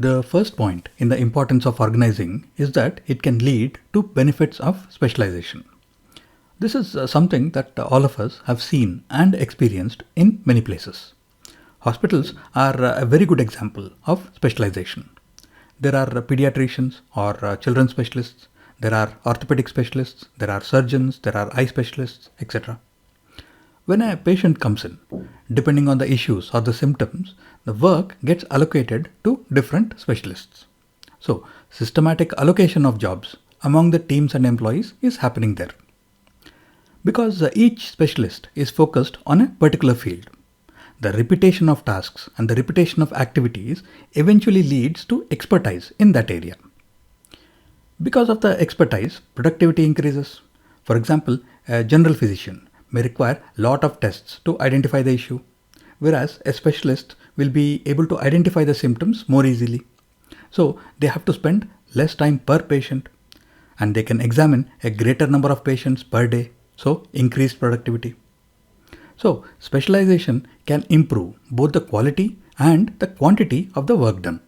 The first point in the importance of organizing is that it can lead to benefits of specialization. This is something that all of us have seen and experienced in many places. Hospitals are a very good example of specialization. There are pediatricians or children specialists, there are orthopedic specialists, there are surgeons, there are eye specialists, etc. When a patient comes in, depending on the issues or the symptoms, the work gets allocated to different specialists. So, systematic allocation of jobs among the teams and employees is happening there. Because each specialist is focused on a particular field, the repetition of tasks and the repetition of activities eventually leads to expertise in that area. Because of the expertise, productivity increases. For example, a general physician may require a lot of tests to identify the issue, whereas a specialist will be able to identify the symptoms more easily. So they have to spend less time per patient and they can examine a greater number of patients per day, so increased productivity. So specialization can improve both the quality and the quantity of the work done.